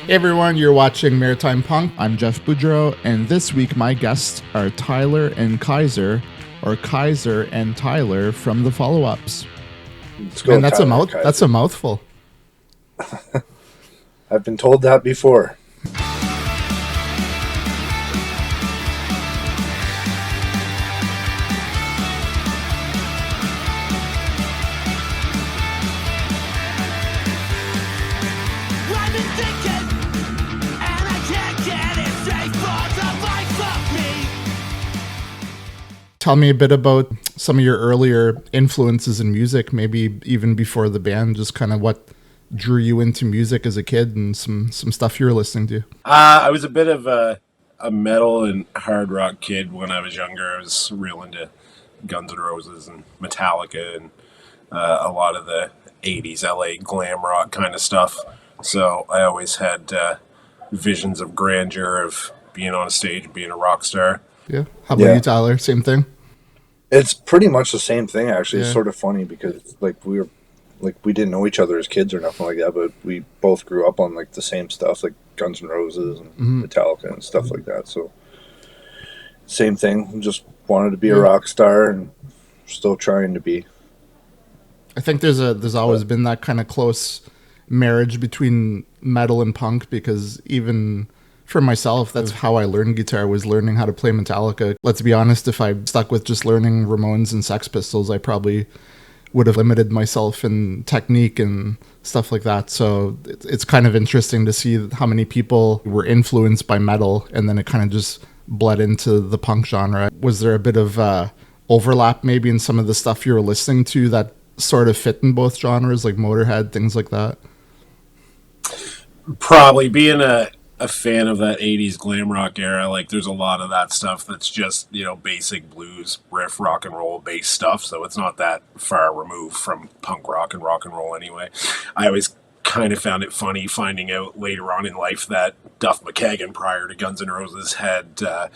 Hey everyone, you're watching Maritime Punk. I'm Jeff Boudreau, and this week my guests are Tyler and Kaiser, or Kaiser and Tyler from the Follow-Ups. And that's a mouthful. I've been told that before. Tell me a bit about some of your earlier influences in music, maybe even before the band, just kind of what drew you into music as a kid and some stuff you were listening to. I was a bit of a metal and hard rock kid when I was younger. I was real into Guns N' Roses and Metallica and a lot of the 80s LA glam rock kind of stuff. So I always had visions of grandeur of being on a stage and being a rock star. Yeah. How about you, Tyler? Same thing? It's pretty much the same thing, actually. It's sort of funny because we didn't know each other as kids or nothing like that, but we both grew up on like the same stuff, like Guns N' Roses and Metallica and stuff like that. So same thing. Just wanted to be a rock star and still trying to be. I think there's always been that kind of close marriage between metal and punk, because even for myself, that's how I learned guitar, was learning how to play Metallica. Let's be honest, if I stuck with just learning Ramones and Sex Pistols, I probably would have limited myself in technique and stuff like that. So it's kind of interesting to see how many people were influenced by metal and then it kind of just bled into the punk genre. Was there a bit of overlap maybe in some of the stuff you were listening to that sort of fit in both genres, like Motorhead, things like that? Probably being a fan of that 80s glam rock era. Like there's a lot of that stuff that's just, basic blues, riff, rock and roll based stuff. So it's not that far removed from punk rock and roll anyway. I always kind of found it funny finding out later on in life that Duff McKagan, prior to Guns N' Roses, had done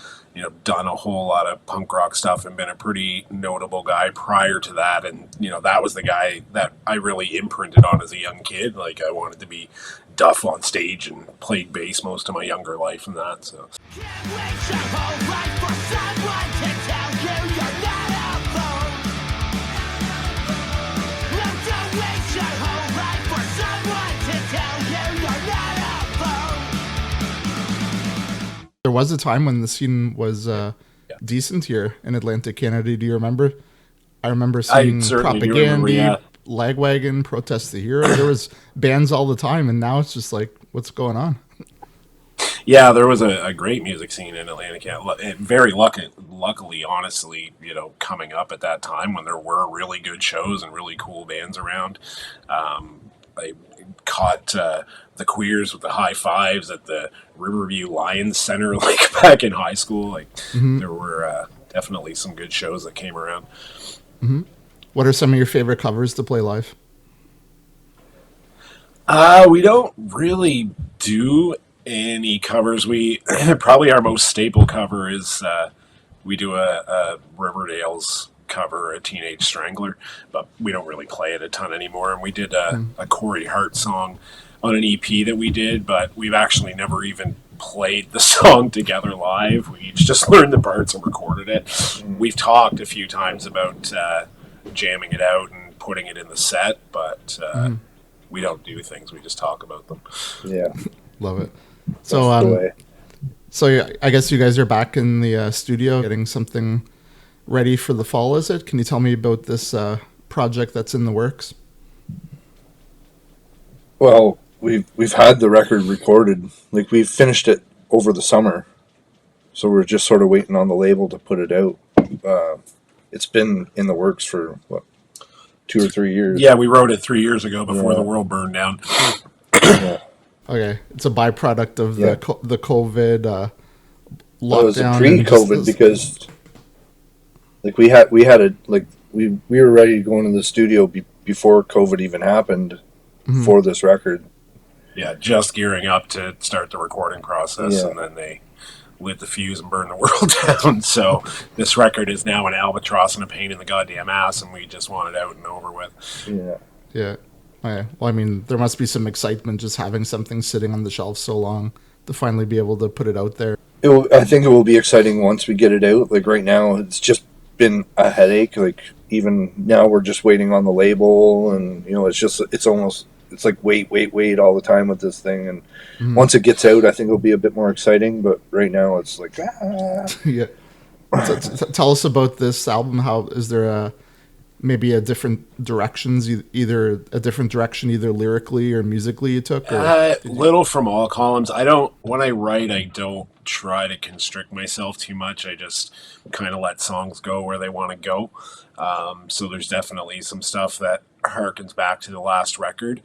a whole lot of punk rock stuff and been a pretty notable guy prior to that. And that was the guy that I really imprinted on as a young kid. Like I wanted to be Duff on stage and played bass most of my younger life and that. So can't wait your whole life for someone to tell you you're not alone. No, don't waste your whole life for someone to tell you you're not alone. There was a time when the scene was decent here in Atlantic Canada. Do you remember? I remember seeing Propaganda, Lagwagon, Protest the Hero. There was bands all the time, and now it's just like, what's going on? Yeah, there was a great music scene in Atlantic Canada. Very luckily, honestly, coming up at that time when there were really good shows and really cool bands around. I caught the Queers with the High Fives at the Riverview Lions Center, like back in high school. Like there were definitely some good shows that came around. Mm-hmm. What are some of your favorite covers to play live? We don't really do any covers. We probably our most staple cover is we do a Riverdale's cover, a Teenage Strangler, but we don't really play it a ton anymore. And we did a Corey Hart song on an EP that we did, but we've actually never even played the song together live. We each just learned the parts and recorded it. We've talked a few times about jamming it out and putting it in the set, but we don't do things. We just talk about them. Yeah. Love it. So I guess you guys are back in the studio getting something ready for the fall, is it? Can you tell me about this project that's in the works? Well, we've had the record recorded. Like we've finished it over the summer. So we're just sort of waiting on the label to put it out. It's been in the works for, 2 or 3 years? Yeah, we wrote it 3 years ago before the world burned down. Okay, it's a byproduct of the COVID lockdown. Well, it was a pre-COVID because, we were ready to go into the studio before COVID even happened for this record. Yeah, just gearing up to start the recording process, and then they lit the fuse and burned the world down. So this record is now an albatross and a pain in the goddamn ass, and we just want it out and over with. Yeah. Yeah. Well, I mean, there must be some excitement just having something sitting on the shelf so long to finally be able to put it out there. I think it will be exciting once we get it out. Like right now, it's just been a headache. Like even now, we're just waiting on the label, and it's like wait all the time with this thing. And once it gets out, I think it'll be a bit more exciting. But right now, it's like Yeah. Tell us about this album. How is there maybe a different directions, either a different direction, either lyrically or musically you took? Or little from all columns. When I write, I don't try to constrict myself too much. I just kind of let songs go where they want to go. So there's definitely some stuff that harkens back to the last record.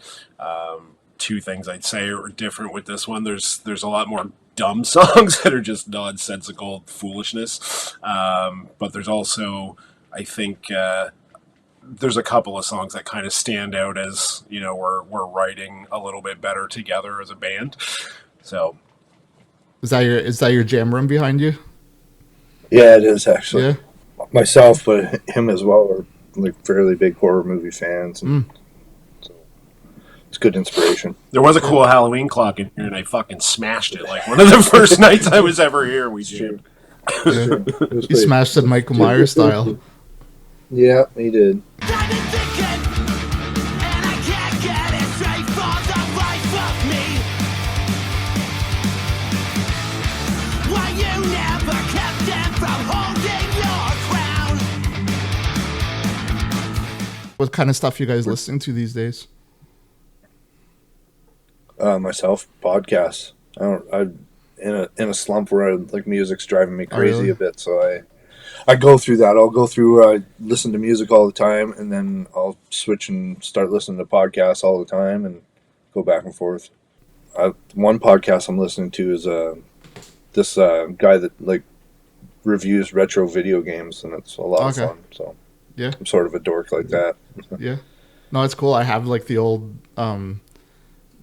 Two things I'd say are different with this one. There's a lot more dumb songs that are just nonsensical foolishness. But there's also, I think, there's a couple of songs that kind of stand out as, we're writing a little bit better together as a band. So is that your jam room behind you? Yeah, it is actually. Yeah. Myself, but him as well, are like fairly big horror movie fans, and so it's good inspiration. There was a cool Halloween clock in here, and I fucking smashed it. Like one of the first nights I was ever here, we did. Yeah. You smashed it Michael Myers style. Yeah, he did. What kind of stuff you guys listening to these days? Myself, podcasts. I'm in a slump where like music's driving me crazy a bit, so I go through that. I'll go through listen to music all the time, and then I'll switch and start listening to podcasts all the time, and go back and forth. One podcast I'm listening to is this guy that like reviews retro video games, and it's a lot of fun. So yeah, I'm sort of a dork like that. Yeah, no, it's cool. I have like the old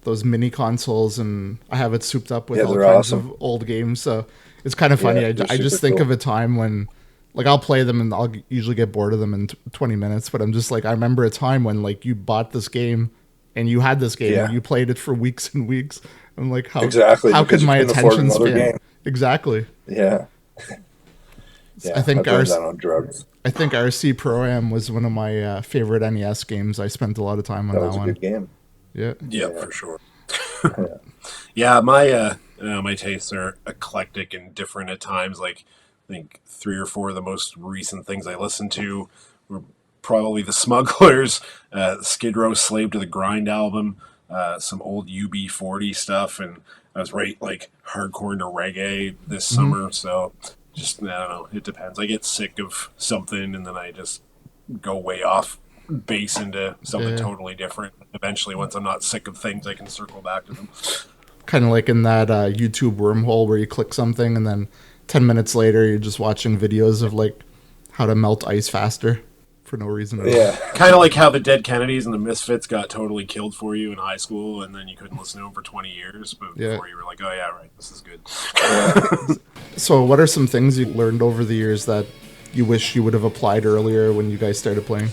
those mini consoles, and I have it souped up with all kinds of old games. So it's kind of funny. I just think of a time when, like, I'll play them and I'll usually get bored of them in 20 minutes. But I'm just like, I remember a time when like you bought this game and you had this game and you played it for weeks and weeks. I'm like, how could my attention span? Exactly. Yeah. I think I've learned that on drugs. I think RC Pro-Am was one of my favorite NES games. I spent a lot of time on that one. That was a good game. Yeah, for sure. Yeah, my tastes are eclectic and different at times. Like, I think 3 or 4 of the most recent things I listened to were probably the Smugglers, Skid Row Slave to the Grind album, some old UB40 stuff, and I was like hardcore into reggae this summer. So just, I don't know, it depends. I get sick of something and then I just go way off base into something totally different. Eventually, once I'm not sick of things, I can circle back to them. Kind of like in that YouTube wormhole where you click something and then 10 minutes later you're just watching videos of like how to melt ice faster for no reason at all. Yeah. Kind of like how the Dead Kennedys and the Misfits got totally killed for you in high school and then you couldn't listen to them for 20 years, but before you were like, oh yeah, right, this is good. So what are some things you learned over the years that you wish you would have applied earlier when you guys started playing?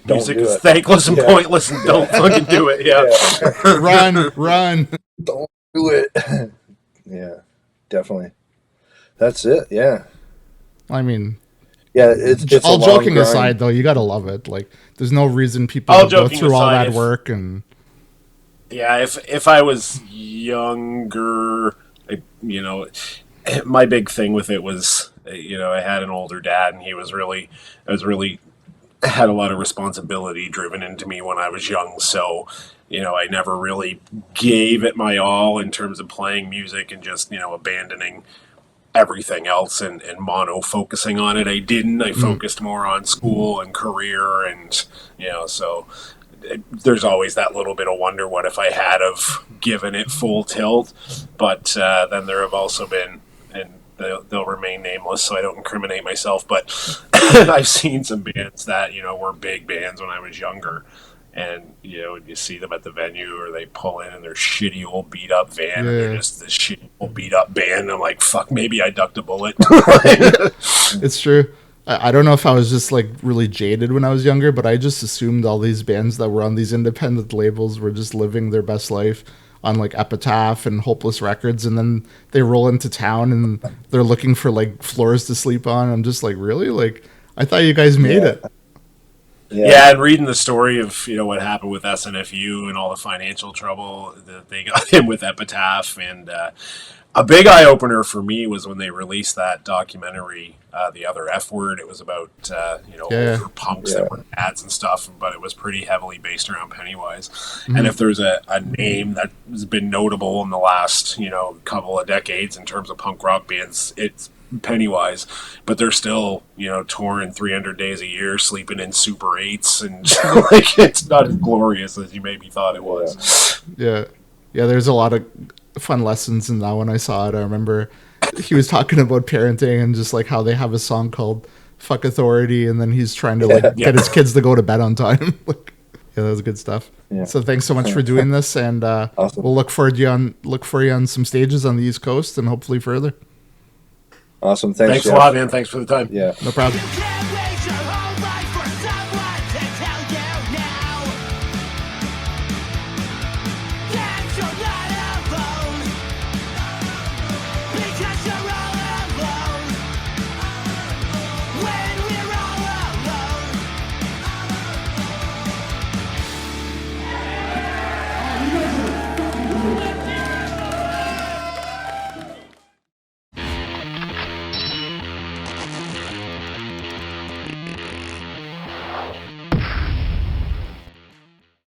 Music is thankless and pointless, and don't fucking do it. Run. Don't do it. Yeah, definitely. That's it. Yeah. I mean, it's all joking aside, though, you gotta love it. Like, there's no reason people go through all that work and. Yeah, if I was younger, my big thing with it was, I had an older dad, and I was really had a lot of responsibility driven into me when I was young. So, I never really gave it my all in terms of playing music and just, abandoning everything else and mono focusing on it. I focused more on school and career and, so there's always that little bit of wonder, what if I had have given it full tilt? But then there have also been, and they'll remain nameless so I don't incriminate myself, but I've seen some bands that, were big bands when I was younger, and, you see them at the venue or they pull in their shitty old beat up van and they're just this shitty old beat up band, and I'm like, fuck, maybe I ducked a bullet. It's true. I don't know if I was just like really jaded when I was younger, but I just assumed all these bands that were on these independent labels were just living their best life on like Epitaph and Hopeless Records, and then they roll into town and they're looking for like floors to sleep on. I'm just like, really? Like, I thought you guys made it. Yeah, and reading the story of what happened with SNFU and all the financial trouble that they got in with Epitaph, and a big eye opener for me was when they released that documentary, The Other F Word. It was about older punks that were ads and stuff, but it was pretty heavily based around Pennywise. Mm-hmm. And if there's a name that has been notable in the last couple of decades in terms of punk rock bands, it's Pennywise. But they're still touring 300 days a year, sleeping in Super 8s, and like it's not as glorious as you maybe thought it was. Yeah, there's a lot of fun lessons in that. When I saw it, I remember he was talking about parenting and just like how they have a song called Fuck Authority, and then he's trying to like get his kids to go to bed on time. Like, that was good stuff. So thanks so much for doing this, and awesome. We'll look for you on some stages on the East Coast and hopefully further. Awesome. Thanks a lot, man. Thanks for the time. Yeah, no problem.